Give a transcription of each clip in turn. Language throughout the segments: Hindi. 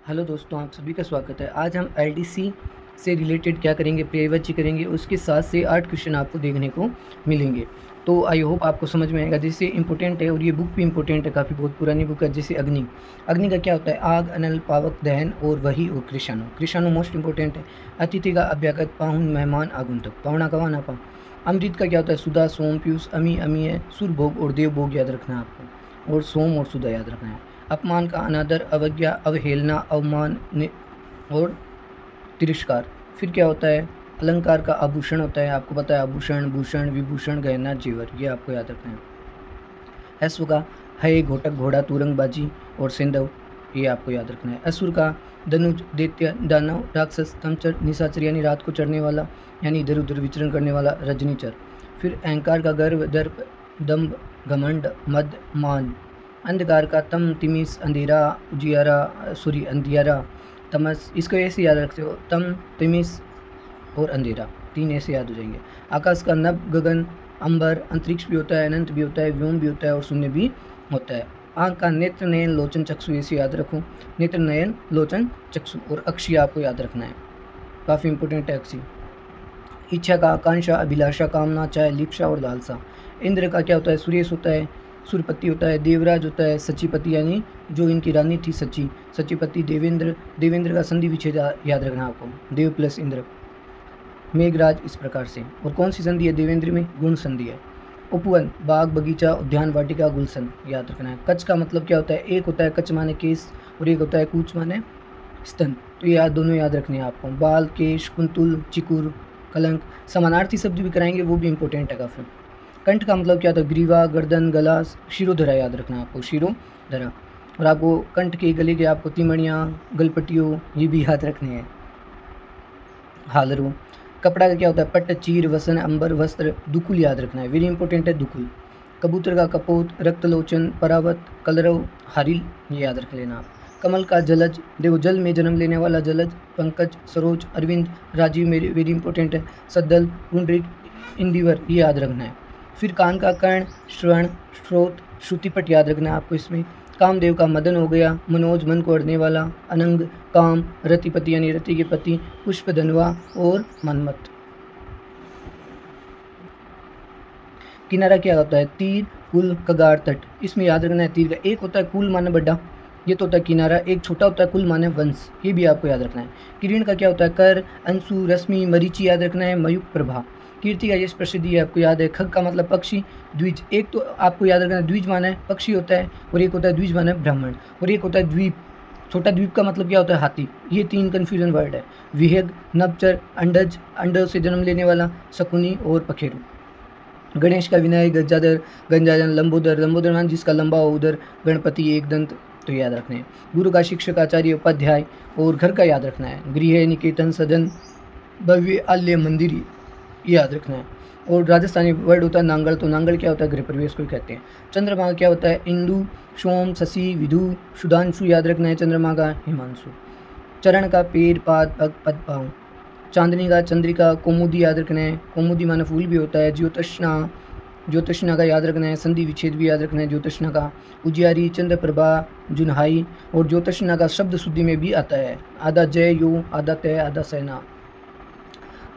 हेलो दोस्तों, आप सभी का स्वागत है। आज हम एलडीसी से रिलेटेड क्या करेंगे, पेयवची करेंगे। उसके 7 से 8 क्वेश्चन आपको देखने को मिलेंगे। तो आई होप आपको समझ में आएगा। जैसे इंपॉर्टेंट है और ये बुक भी इंपॉर्टेंट है, काफ़ी बहुत पुरानी बुक है। जैसे अग्नि, अग्नि का क्या होता है? आग, अनल, पावक, दहन और वही और कृषाणु। कृषाणु मोस्ट इंपॉर्टेंट है। अतिथि का अभ्यागत, पाहुन, मेहमान, आगुंतक, पावना का वाना पा। अमृत का क्या होता है? सुधा, सोम, पीयूष, अमी, अमीय, सुरभोग और देवभोग याद रखना है आपको, और सोम और सुधा याद रखना है। अपमान का अनादर, अवज्ञा, अवहेलना, अवमान और तिरस्कार। फिर क्या होता है? अलंकार का आभूषण होता है, आपको पता है, आभूषण, भूषण, विभूषण, गहना, जेवर, ये आपको याद रखना है। अश्व का है, घोटक, घोड़ा, तुरंगबाजी और सिंधव, ये आपको याद रखना है। असुर का धनुज, दैत्य, दानव, राक्षस, तमचर, निशाचर यानी रात को चढ़ने वाला, यानी इधर उधर विचरण करने वाला, रजनीचर। फिर अहंकार का गर्व, दर्प, दम्भ, घमंड, मद, मान। अंधकार का तम, तिमिस, अंधेरा, उजियारा, सॉरी अंधियारा, तमस। इसको ऐसे याद रखते हो, तम, तिमिस और अंधेरा, 3 ऐसे याद हो जाएंगे। आकाश का नभ, गगन, अंबर, अंतरिक्ष भी होता है, अनंत भी होता है, व्योम भी होता है और शून्य भी होता है। आँख का नेत्र, नयन, लोचन, चक्षु, ऐसे याद रखो। नेत्र, नयन, लोचन, चक्षु। और अक्षी आपको याद रखना है, काफ़ी इंपॉर्टेंट है अक्षी। इच्छा का आकांक्षा, अभिलाषा, कामना, चाहे, लिप्सा और लालसा। इंद्र का क्या होता है? सुरेश होता है, सुरपति होता है, देवराज होता है, सचीपति यानी जो इनकी रानी थी सची, सचीपति, देवेंद्र। देवेंद्र का संधि विच्छेद याद रखना आपको, देव प्लस इंद्र। मेघराज, इस प्रकार से। और कौन सी संधि है देवेंद्र में? गुण संधि है। उपवन, बाग, बगीचा, उद्यान, वाटिका, गुलशन, याद रखना है। कच्छ का मतलब क्या होता है? एक होता है कच्छ माने केस, और एक होता है कूच माने स्तन। तो ये दोनों याद रखने हैं आपको। बाल, केश, कुंतुल, चिकुर, कलंक। समानार्थी शब्द भी कराएंगे, वो भी इंपॉर्टेंट है काफ़ी। कंठ का मतलब क्या होता है? ग्रीवा, गर्दन, गला, शिरोधरा, याद रखना है आपको, शिरोधरा। और आपको कंठ के गले के आपको तिमड़ियाँ, गलपटियों, ये भी याद रखने हैं। हालरू। कपड़ा का क्या होता है? पट्ट, चीर, वसन, अंबर, वस्त्र, दुकुल याद रखना है, वेरी इंपॉर्टेंट है दुकुल। कबूतर का कपोत, रक्तलोचन, परावत, कलरव, हारिल, ये याद रख लेना आप। कमल का जलज, देखो जल में जन्म लेने वाला जलज। पंकज, सरोज, अरविंद, राजीव, मेरी वेरी इंपॉर्टेंट है। सद्दल, पुंडरिक, इंदिवर, ये याद रखना है। फिर कान का कर्ण, श्रवण, श्रोत, श्रुतिपट याद रखना है आपको इसमें। कामदेव का मदन हो गया, मनोज, मन को अड़ने वाला, अनंग, काम, रतिपति यानी रति के पति, पुष्प, धनवा और मनमत। किनारा क्या होता है? तीर, कुल, कगार, तट। इसमें याद रखना है तीर का एक होता है कुल माने बड़ा, ये तो होता है किनारा। एक छोटा होता है कुल माने वंश, ये भी आपको याद रखना है। किरण का क्या होता है? कर, अंशु, रश्मि, मरीचि, याद रखना है। मयूख, प्रभा। कीर्ति का यश, प्रसिद्धि है, आपको याद है। खग का मतलब पक्षी, द्विज, एक तो आपको याद रखना है, द्विज माना है पक्षी होता है, और एक होता है द्विज माना है ब्राह्मण, और एक होता है द्वीप। छोटा द्वीप का मतलब क्या होता है? हाथी। ये 3 कन्फ्यूजन वर्ड है। विहग, नवचर, अंडज, अंडों से जन्म लेने वाला, शकुनी और पखेरु। गणेश का विनायक, गजाधर, गंजाजन, लंबोदर, लंबोदर मान जिसका लंबा हो उधर, गणपति, एक दंत, तो याद रखने हैं। गुरु का शिक्षक, आचार्य, उपाध्याय। और घर का याद रखना है, गृह, निकेतन, सदन, भव्य, आल्य, मंदिर, ये याद रखना है। और राजस्थानी वर्ड होता है नांगल, तो नांगल क्या होता है? गृह प्रवेश को कहते हैं। चंद्रमा का क्या होता है? इंदु, सोम, शशि, विधु, सुधांशु, याद रखना है। चंद्रमा का हिमांशु। चरण का पेड़, पाद, पग, पद, पाँव। चांदनी का चंद्रिका, कौमुदी, याद रखना है। कौमुदी माना फूल भी होता है। ज्योतिष्णा, ज्योतिष्णा का याद रखना है। संधि विच्छेद भी याद रखना है ज्योतिष्णा का। उजियारी, चंद्र प्रभा, जुनहाई। और ज्योतिष्णा का शब्द शुद्धि में भी आता है, आधा जय यो, आधा तय, आधा सेना।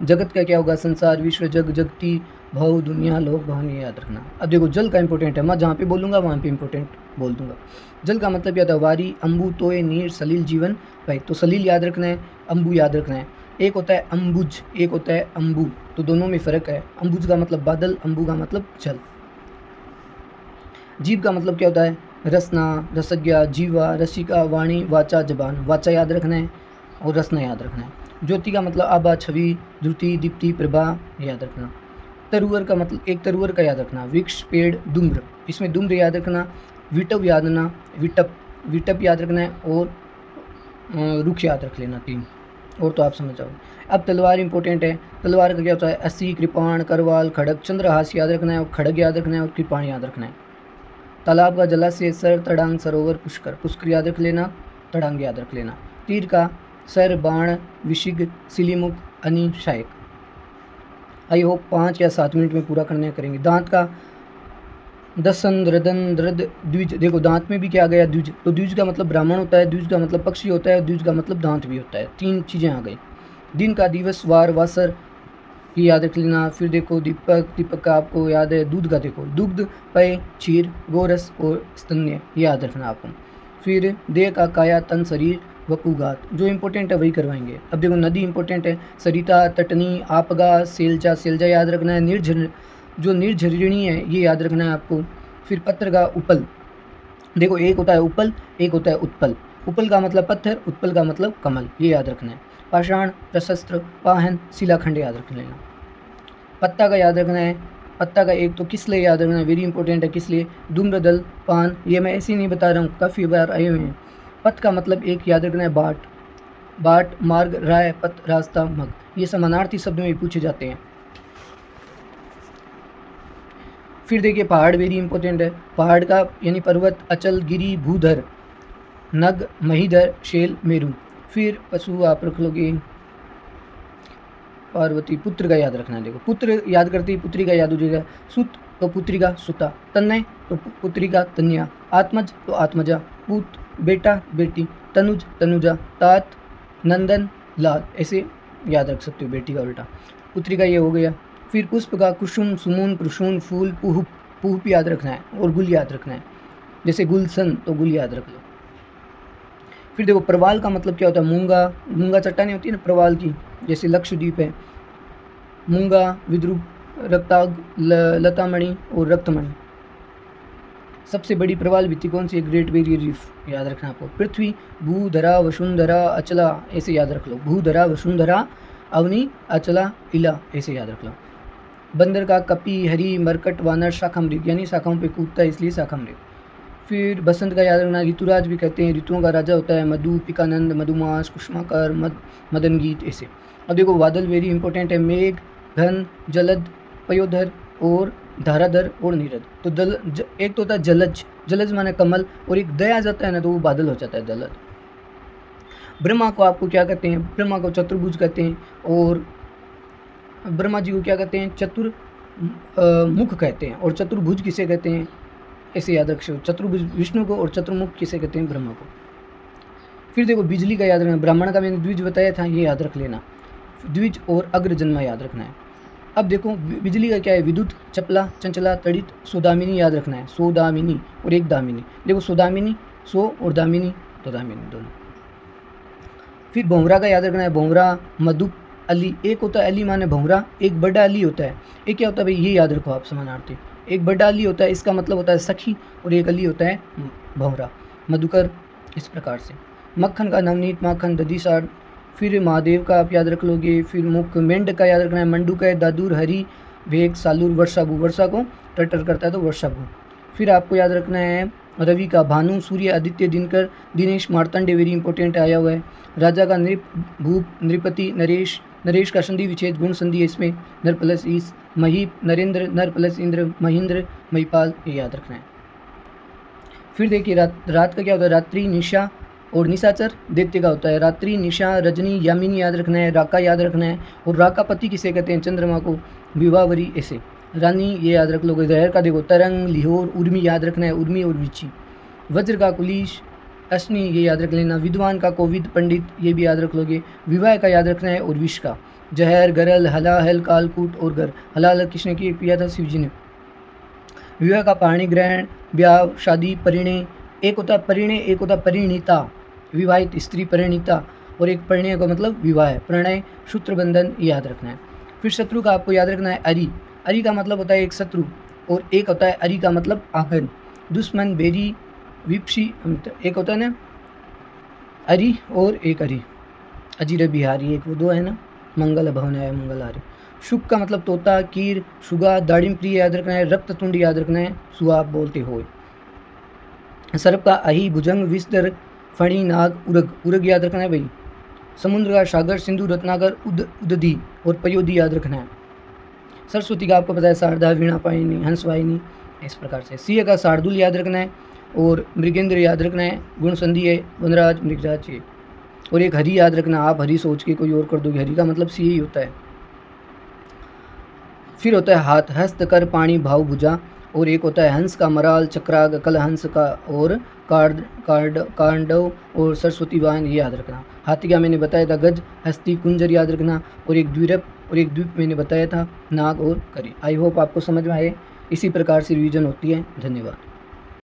जगत का क्या होगा? संसार, विश्व, जग, जगती, भव, दुनिया, लोक, भवन, ये याद रखना। अब देखो जल का इंपॉर्टेंट है, मैं जहाँ पे बोलूँगा वहाँ पे इंपॉर्टेंट बोल दूंगा। जल का मतलब क्या होता है? वारी, अम्बु, तोय, नीर, सलील, जीवन, भाई। तो सलील याद रखना है, अम्बु याद रखना है। एक होता है अम्बुज, एक होता है अम्बु, तो दोनों में फ़र्क है। अम्बुज का मतलब बादल, अम्बु का मतलब जल। जीव का मतलब क्या होता है? रसना, रसज्ञा, जीवा, रसिका, वाणी, वाचा, जबान। वाचा याद रखना है और रसना याद रखना है। ज्योति का मतलब आभा, छवि, द्रुति, दीप्ति, प्रभा, याद रखना। तरुवर का मतलब एक तरुवर का याद रखना। वृक्ष, पेड़, दुम्र, इसमें दुम्र याद रखना। विटव याद रखना, विटप, विटप याद रखना है। और रुख याद रख लेना, 3 और तो आप समझ जाओगे। अब तलवार इंपॉर्टेंट है। तलवार का क्या होता है? अस्सी, कृपाण, करवाल, खड़ग, चंद्रहास याद रखना है, और खड़ग याद रखना है, और कृपाण याद रखना है। तालाब का जलाशय, सर, तड़ांग, सरोवर, पुष्कर। पुष्कर याद रख लेना, तड़ांग याद रख लेना। तीर का सर, बाण, विशिग, सिलीमुख, अनि, शायक। आई होप 5 या 7 मिनट में पूरा करने करेंगे। दांत का दसन, द्रदन, द्रद, द्विज। देखो दांत में भी क्या आ गया, द्विज। तो द्विज का मतलब ब्राह्मण होता है, द्विज का मतलब पक्षी होता है, द्विज का मतलब दांत भी होता है। 3 चीज़ें आ गई। दिन का, दिवस, वार, वासर, ये याद रख लेना। फिर देखो दीपक, दीपक का आपको याद है। दूध का देखो, दुग्ध, पेय, क्षीर, गोरस और स्तन्य, ये याद रखना आपको। फिर देह का, काया, तन, शरीर, वपुगात। जो इंपॉर्टेंट है वही करवाएंगे। अब देखो नदी इंपॉर्टेंट है, सरिता, तटनी, आपगा, सेलजा, सेलजा याद रखना है। निर्झर, जो निर्झरिणी है ये याद रखना है आपको। फिर पत्र का, उपल। देखो एक होता है उपल, एक होता है उत्पल। उपल का मतलब पत्थर, उत्पल का मतलब कमल, ये याद रखना है। पाषाण, प्रशस्त्र, पाहन, शिलाखंड याद रख लेना। पत्ता का याद रखना है। पत्ता का एक तो किसले याद रखना है, वेरी इंपॉर्टेंट है किसले। धूम्रदल, पान, ये मैं ऐसे ही नहीं बता रहा हूँ, काफ़ी बार आए हुए हैं। पथ का मतलब एक याद रखना है, बाट। बाट, मार्ग, राय, पथ, रास्ता, मग, ये समानार्थी शब्द में भी पूछे जाते हैं। फिर देखिए पहाड़, वेरी इंपॉर्टेंट है। पहाड़ का यानी पर्वत, अचल, गिरी, भूधर, नग, महीधर, शेल, मेरू। फिर पशु आप रख लोगे पार्वती। पुत्र का याद रखना है। देखो पुत्र याद करते ही पुत्री का याद हो जाएगा। सुत तो पुत्री का सुता, तन्नय तो पुत्री का तन्या, आत्मज तो आत्मजा, पुत बेटा बेटी, तनुज तनुजा, तात नंदन लाल, ऐसे याद रख सकते हो बेटी का उल्टा। पुत्री का ये हो गया। फिर पुष्प का कुसुम, सुमून, प्रसून, फूल, पुहुप, पुहुप याद रखना है और गुल याद रखना है। जैसे गुलशन तो गुल याद रख लो। फिर देखो प्रवाल का मतलब क्या होता है, मूंगा, मूंगा चट्टानी होती है ना प्रवाल की, जैसे लक्षद्वीप है। मूंगा, विद्रुप, रक्ताग, लतामणि और रक्तमणि। सबसे बड़ी प्रवाल भित्ति कौन सी है, ग्रेट बैरियर रीफ, याद रखना आपको। पृथ्वी, भूधरा, वसुंधरा, अचला, ऐसे याद रख लो। भूधरा, वसुंधरा, अवनी, अचला, इला, ऐसे याद रख लो। बंदर का कपि, हरी, मरकट, वानर, शाखामृग, यानी शाखाओं पे कूदता है इसलिए शाखामृग। फिर बसंत का याद रखना, ऋतुराज भी कहते हैं, ऋतुओं का राजा होता है। मधु, पिकानंद, मधुमास, कुष्माकर, मदन गीत, ऐसे। अब देखो बादल वेरी इंपॉर्टेंट है, मेघ, घन, जलद, पयोधर और धाराधर और नीरद। तो एक तो होता है जलज, जलज माने कमल, और एक दया जाता है ना तो वो बादल हो जाता है जलद। ब्रह्मा को आपको क्या कहते हैं, ब्रह्मा को चतुर्भुज कहते हैं, और ब्रह्मा जी को क्या कहते हैं, मुख कहते हैं। और चतुर्भुज किसे कहते हैं, ऐसे याद रखो। चतुर्भुज विष्णु को और चतुर्मुख किसे कहते हैं, ब्रह्मा को। फिर देखो बिजली का याद रखना, ब्राह्मण का मैंने द्विज बताया था, ये याद रख लेना। द्विज और अग्रजन्मा याद रखना है। अब देखो बिजली का क्या है, विद्युत, चपला, चंचला, तड़ित, सोदामिनी याद रखना है। सोदामिनी और एक दामिनी। देखो सोदामिनी, सो और दामिनी तो दामिनी दोनों। फिर भौंवरा का याद रखना है, भौंवरा, मधुप, अली। एक होता है अली माने भौंवरा, एक बड़ा अली होता है। एक क्या होता है भाई, ये याद रखो आप समानार्थी। एक बड़ा अली होता है, इसका मतलब होता है सखी, और एक अली होता है भौंवरा। मधुकर, इस प्रकार से। मक्खन का नवनीत, माखन, दधीसार। फिर महादेव का आप याद रख लोगे। फिर मुख, मेंढक का याद रखना है, मंडूक है, दादुर, हरी, भेग, सालूर, वर्षाभू, वर्षा को टटर करता है तो वर्षाभू। फिर आपको याद रखना है रवि का, भानु, सूर्य, आदित्य, दिनकर, दिनेश, मार्तंडे, वेरी इंपॉर्टेंट आया हुआ है। राजा का नृप, भूप, नृपति, नरेश, नरेश का संधि विच्छेद, गुण संधि है इसमें, नर प्लस ईस, महीप, नरेंद्र, नर प्लस इंद्र, महेंद्र, महिपाल, ये याद रखना है। फिर देखिए रात का क्या होता है, रात्रि, निशा और निशाचर। दैत्य का होता है रात्रि, निशा, रजनी, यामिनी याद रखना है। राका याद रखना है, और राका पति किसे कहते हैं, चंद्रमा को, विवाहवरी, ऐसे। रानी ये याद रख लोगे। जहर का देखो तरंग, लिहोर, उर्मी याद रखना है, उर्मी और विची। वज्र का कुलीश, अश्नि, ये याद रख लेना। विद्वान का कोविद, पंडित, ये भी याद रख लोगे। विवाह का याद रखना है, और विष का जहर, गरल, हलाहल, कालकूट और गर। हलाहल किसने किया था, शिव जी ने। विवाह का पाणी ग्रहण, ब्याह, शादी, परिणय। एक होता है परिणय, एक होता है परिणीता, विवाहित स्त्री परिणीता, और एक परिणय का मतलब विवाह, प्रणय, सूत्रबंधन, ये याद रखना है। फिर शत्रु का आपको याद रखना है, अरि। अरि का मतलब होता है एक शत्रु, और एक होता है अरि का मतलब आंगन, दुश्मन, बेरी, विपशी। एक होता है ना अरि और एक अरि, अजीर बिहारी, एक वो दो है ना, मंगल भवन है मंगलहारी। शुक का मतलब तोता, कीर, शुगा, दाड़िम प्रिय याद रखना है। रक्त तुंड याद रखना है, सुआ बोलते हो। सर्प का अहि, भुजंग, विस्तर, फणी, नाग, उरग, उरग याद रखना है भाई। समुद्र का सागर, सिंधु, रत्नाकर, उदधि और पयोधि याद रखना है। सरस्वती का आपको पता है, शारदा, वीणा पायनी, हंसवाहिनी, इस प्रकार से। सिंह का शार्दुल याद रखना है, और मृगेंद्र याद रखना है, गुण संधि है, वनराज, मृगराज, ये। और एक हरि याद रखना, आप हरि सोच के कोई और कर दोगे, हरि का मतलब सिंह ही होता है। फिर होता है हाथ, हस्त, कर, पाणी, भाव, भुजा, और एक होता है हंस का मराल, चक्राग, कल हंस का, और कांडव और सरस्वती वाहन, ये याद रखना। हाथी का मैंने बताया था गज, हस्ती, कुंजर याद रखना, और एक द्वीप मैंने बताया था नाग और करी। आई होप आपको समझ में आए। इसी प्रकार से रिवीजन होती है। धन्यवाद।